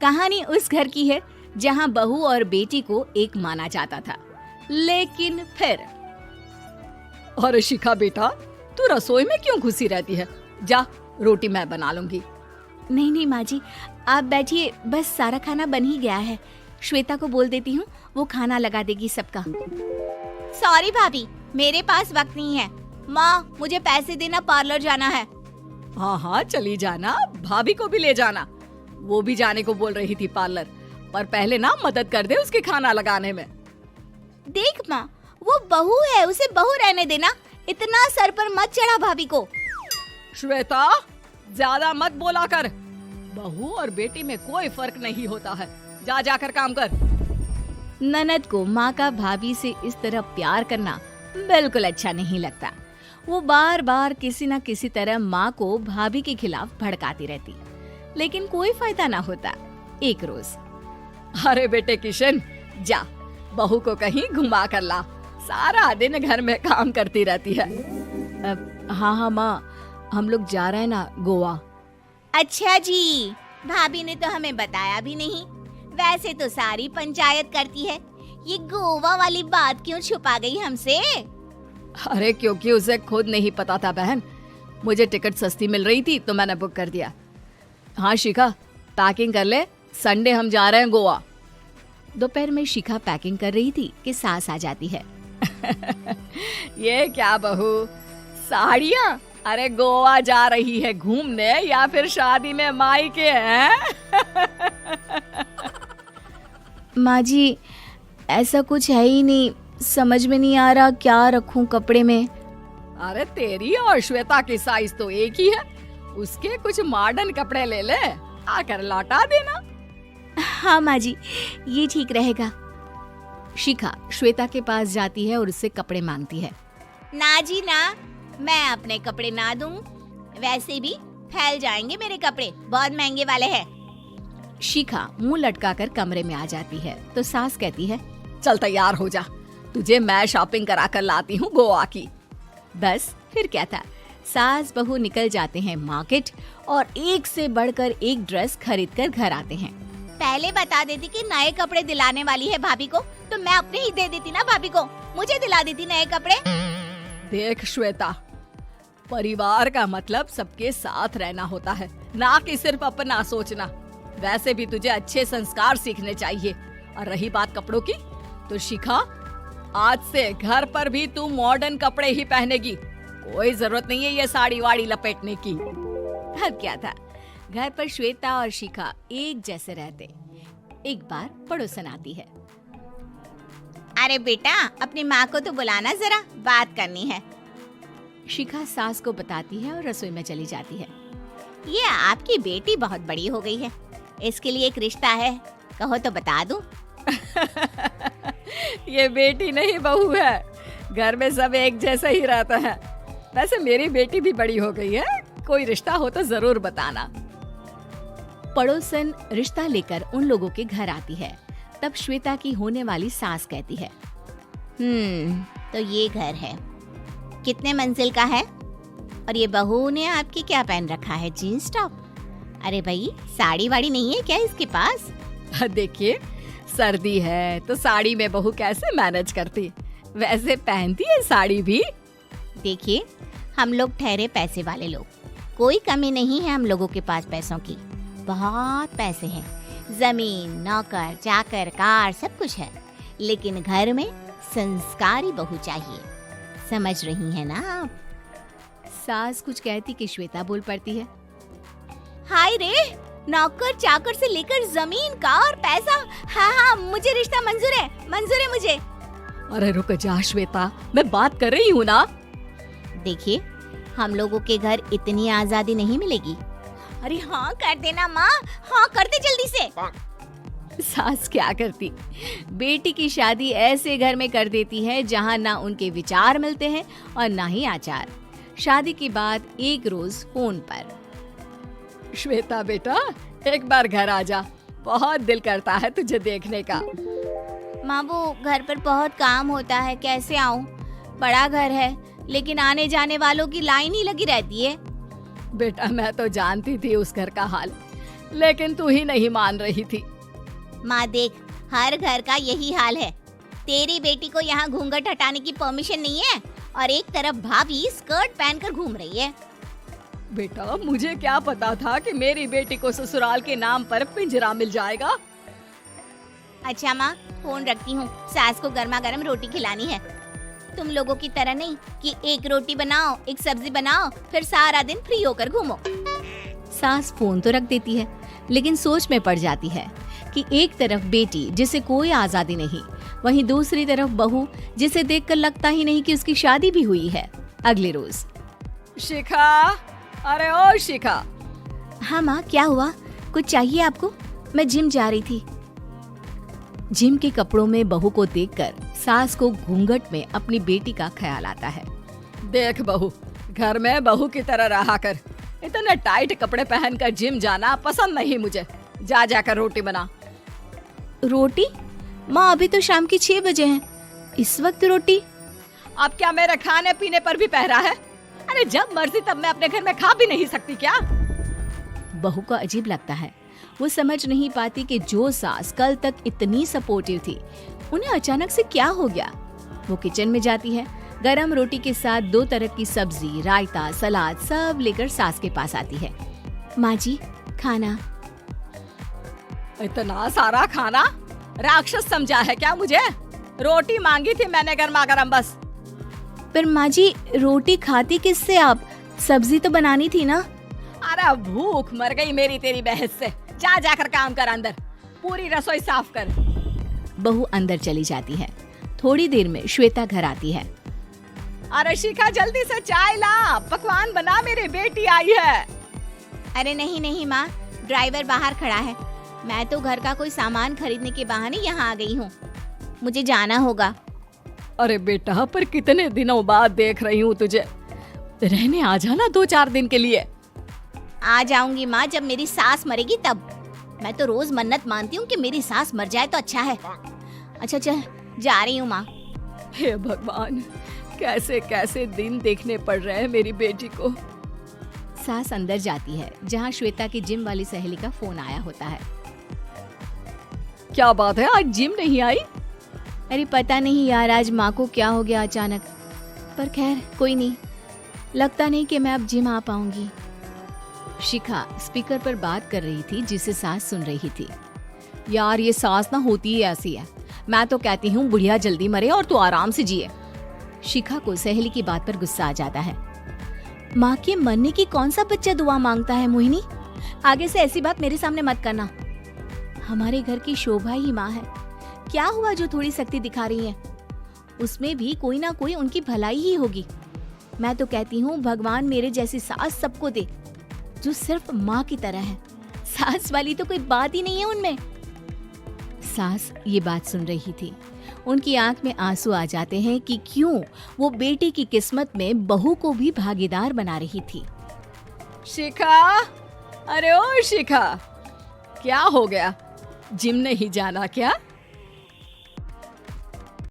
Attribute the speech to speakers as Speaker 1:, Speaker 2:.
Speaker 1: कहानी उस घर की है जहाँ बहू और बेटी को एक माना जाता था, लेकिन फिर।
Speaker 2: अरे शिखा बेटा, तू रसोई में क्यों घुसी रहती है? जा, रोटी मैं बना लूंगी।
Speaker 1: नहीं नहीं माँ जी, आप बैठिए, बस सारा खाना बन ही गया है। श्वेता को बोल देती हूँ, वो खाना लगा देगी सबका। सॉरी भाभी, मेरे पास वक्त नहीं है। माँ, मुझे पैसे देना, पार्लर जाना है।
Speaker 2: हाँ हाँ चली जाना, भाभी को भी ले जाना। वो भी जाने को बोल रही थी पार्लर, पर पहले ना मदद कर दे उसके खाना लगाने में।
Speaker 1: देख माँ, वो बहू है, उसे बहू रहने देना, इतना सर पर मत चढ़ा भाभी को।
Speaker 2: श्वेता, ज्यादा मत बोला कर। बहू और बेटी में कोई फर्क नहीं होता है। जा जाकर काम कर।
Speaker 1: ननद को माँ का भाभी से इस तरह प्यार करना बिल्कुल अच्छा नहीं लगता। वो बार बार किसी न किसी तरह माँ को भाभी के खिलाफ भड़काती रहती, लेकिन कोई फायदा ना होता। एक रोज,
Speaker 2: अरे बेटे किशन, जा बहू को कहीं घुमा कर ला। सारा दिन घर में काम करती रहती है।
Speaker 1: हाँ हाँ माँ, हम लोग जा रहे हैं ना गोवा। अच्छा जी, भाभी ने तो हमें बताया भी नहीं। वैसे तो सारी पंचायत करती है, ये गोवा वाली बात क्यों छुपा गई हमसे?
Speaker 2: अरे क्योंकि उसे खुद नहीं पता था बहन। मुझे टिकट सस्ती मिल रही थी तो मैंने बुक कर दिया। हाँ शिखा, पैकिंग कर ले, संडे हम जा रहे हैं गोवा।
Speaker 1: दोपहर में शिखा पैकिंग कर रही थी कि सास आ जाती है।
Speaker 2: ये क्या बहू, साड़ियाँ? अरे गोवा जा रही है घूमने या फिर शादी में मायके हैं?
Speaker 1: माँ जी, ऐसा कुछ है ही नहीं, समझ में नहीं आ रहा क्या रखूं कपड़े में।
Speaker 2: अरे तेरी और श्वेता की साइज तो एक ही है, उसके कुछ मॉडर्न कपड़े ले ले, आकर लौटा देना।
Speaker 1: हाँ माँ जी, ये ठीक रहेगा। शिखा श्वेता के पास जाती है और उससे कपड़े मांगती है। ना जी ना, मैं अपने कपड़े ना दूं, वैसे भी फैल जाएंगे मेरे कपड़े, बहुत महंगे वाले हैं। शिखा मुंह लटकाकर कमरे में आ जाती है तो सास कहती है,
Speaker 2: चल तैयार हो जा, तुझे मैं शॉपिंग करा कर लाती हूँ गोवा की।
Speaker 1: बस फिर क्या था, सास बहू निकल जाते हैं मार्केट और एक से बढ़कर एक ड्रेस खरीद कर घर आते हैं। पहले बता देती कि नए कपड़े दिलाने वाली है भाभी को, तो मैं अपने ही दे देती ना भाभी को, मुझे दिला देती नए कपड़े।
Speaker 2: देख श्वेता, परिवार का मतलब सबके साथ रहना होता है, ना कि सिर्फ अपना सोचना। वैसे भी तुझे अच्छे संस्कार सीखने चाहिए। और रही बात कपड़ों की, तो शिखा, आज से घर पर भी तू मॉडर्न कपड़े ही पहनेगी। कोई जरूरत नहीं है ये साड़ी वाड़ी लपेटने की।
Speaker 1: अब क्या था, घर पर श्वेता और शिखा एक जैसे रहते। एक बार पड़ोसन आती है। अरे बेटा, अपनी माँ को तो बुलाना, जरा बात करनी है। शिखा सास को बताती है और रसोई में चली जाती है। ये आपकी बेटी बहुत बड़ी हो गई है, इसके लिए एक रिश्ता है, कहो तो बता दूं।
Speaker 2: ये बेटी नहीं बहू है, घर में सब एक जैसा ही रहता है। वैसे मेरी बेटी भी बड़ी हो गई है, कोई रिश्ता हो तो जरूर बताना।
Speaker 1: पड़ोसन रिश्ता लेकर उन लोगों के घर आती है। तब श्वेता की होने वाली सास कहती है, तो ये घर है, कितने मंजिल का है? और ये बहू ने आपकी क्या पहन रखा है, जीन्स टॉप? अरे भाई, साड़ी वाड़ी नहीं है क्या इसके पास?
Speaker 2: देखिए, सर्दी है तो साड़ी में बहू कैसे मैनेज करती, वैसे पहनती है साड़ी भी।
Speaker 1: देखिए, हम लोग ठहरे पैसे वाले लोग, कोई कमी नहीं है हम लोगों के पास पैसों की, बहुत पैसे हैं, जमीन, नौकर चाकर, कार, सब कुछ है, लेकिन घर में संस्कारी बहू चाहिए। समझ रही है ना आप? सास कुछ कहती कि श्वेता बोल पड़ती है, हाय रे, नौकर चाकर से लेकर जमीन, कार, पैसा, हाँ हाँ, मुझे रिश्ता मंजूर है मुझे।
Speaker 2: अरे रुक जा श्वेता, मैं बात कर रही हूँ ना।
Speaker 1: देखिए, हम लोगों के घर इतनी आजादी नहीं मिलेगी। अरे हाँ कर देना माँ, हाँ कर दे जल्दी से। सास क्या करती, बेटी की शादी ऐसे घर में कर देती है जहाँ ना उनके विचार मिलते हैं और ना ही आचार। शादी के बाद एक रोज फोन पर,
Speaker 2: श्वेता बेटा, एक बार घर आ जा, बहुत दिल करता है तुझे देखने का।
Speaker 1: माँ, वो घर पर बहुत काम होता है, कैसे आऊँ? बड़ा घर है, लेकिन आने जाने वालों की लाइन ही लगी रहती है।
Speaker 2: बेटा, मैं तो जानती थी उस घर का हाल, लेकिन तू ही नहीं मान रही थी।
Speaker 1: माँ देख, हर घर का यही हाल है। तेरी बेटी को यहाँ घूंघट हटाने की परमिशन नहीं है और एक तरफ भाभी स्कर्ट पहनकर घूम रही है।
Speaker 2: बेटा, मुझे क्या पता था कि मेरी बेटी को ससुराल के नाम पर पिंजरा मिल जाएगा।
Speaker 1: अच्छा माँ, फोन रखती हूँ, सास को गर्मा गर्म रोटी खिलानी है। तुम लोगों की तरह नहीं कि एक रोटी बनाओ, एक सब्जी बनाओ, फिर सारा दिन फ्री होकर घूमो।
Speaker 3: सास फोन तो रख देती है, लेकिन सोच में पड़ जाती है कि एक तरफ बेटी जिसे कोई आजादी नहीं, वहीं दूसरी तरफ बहू जिसे देखकर लगता ही नहीं कि उसकी शादी भी हुई है। अगले रोज।
Speaker 2: शिखा, अरे ओ शिखा।
Speaker 3: हाँ माँ, क्या हुआ? कुछ चाहिए आपको? मैं जिम जा रही थी। जिम के कपड़ों में बहू को देखकर सास को घूंघट में अपनी बेटी का ख्याल आता है।
Speaker 2: देख बहू, घर में बहू की तरह रहा कर। इतने टाइट कपड़े पहनकर जिम जाना पसंद नहीं मुझे। जा जाकर रोटी बना।
Speaker 3: रोटी? माँ, अभी तो शाम के 6 बजे हैं, इस वक्त रोटी?
Speaker 2: अब क्या मेरे खाने पीने पर भी पहरा है? अरे जब मर्जी तब मैं अपने घर में खा भी नहीं सकती क्या?
Speaker 3: बहू को अजीब लगता है। वो समझ नहीं पाती कि जो सास कल तक इतनी सपोर्टिव थी, उन्हें अचानक से क्या हो गया। वो किचन में जाती है, गरम रोटी के साथ 2 तरह की सब्जी, रायता, सलाद सब लेकर सास के पास आती है। माँ जी, खाना।
Speaker 2: इतना सारा खाना? राक्षस समझा है क्या मुझे? रोटी मांगी थी मैंने गर्मा गर्म बस।
Speaker 3: पर माँ जी, रोटी खाती किससे आप? सब्जी तो बनानी थी ना।
Speaker 2: अरे भूख मर गई मेरी तेरी बहस से। जा जाकर काम कर, अंदर पूरी रसोई साफ कर।
Speaker 3: बहू अंदर चली जाती है। थोड़ी देर में श्वेता घर आती है।
Speaker 2: अरे शिखा, जल्दी से चाय ला, पकवान बना, मेरी बेटी आई है।
Speaker 1: अरे नहीं नहीं माँ, ड्राइवर बाहर खड़ा है। मैं तो घर का कोई सामान खरीदने के बहाने यहाँ आ गई हूँ, मुझे जाना होगा।
Speaker 2: अरे बेटा, पर कितने दिनों बाद देख रही हूँ तुझे। रहने आ जाना 2-4 दिन के लिए।
Speaker 1: आ जाऊंगी माँ, जब मेरी सास मरेगी तब। मैं तो रोज मन्नत मानती हूँ कि मेरी सास मर जाए तो अच्छा है। अच्छा चल, जा रही हूँ माँ।
Speaker 2: हे भगवान, कैसे कैसे दिन देखने पड़ रहे हैं मेरी बेटी को।
Speaker 3: सास अंदर जाती है, जहाँ श्वेता की जिम वाली सहेली का फोन आया होता है।
Speaker 2: क्या बात है, आज जिम नहीं आई?
Speaker 3: अरे पता नहीं यार, आज माँ को क्या हो गया अचानक। पर खैर कोई नहीं, लगता नहीं कि मैं अब जिम आ पाऊंगी। शिखा स्पीकर पर बात कर रही थी, जिसे सास सुन रही थी। यार, ये सास ना होती ही ऐसी है। मैं तो कहती हूँ बुढ़िया जल्दी मरे और तू आराम से जिए। शिखा को सहेली की बात पर गुस्सा आ जाता है। माँ के मरने की कौन सा बच्चा दुआ मांगता है मोहिनी? आगे से ऐसी बात मेरे सामने मत करना। हमारे घर की शोभा ही माँ है। क्या हुआ जो थोड़ी सख्ती दिखा रही है? उसमें भी कोई ना कोई उनकी भलाई ही होगी। मैं तो कहती हूँ भगवान मेरे जैसी सास सबको दे, जो सिर्फ माँ की तरह है। सास वाली तो कोई बात ही नहीं है उनमें। सास ये बात सुन रही थी। उनकी आंख में आंसू आ जाते हैं कि क्यों वो बेटी की किस्मत में बहू को भी भागीदार बना रही थी।
Speaker 2: शिखा, अरे ओ शिखा, क्या हो गया? जिम नहीं जाना क्या?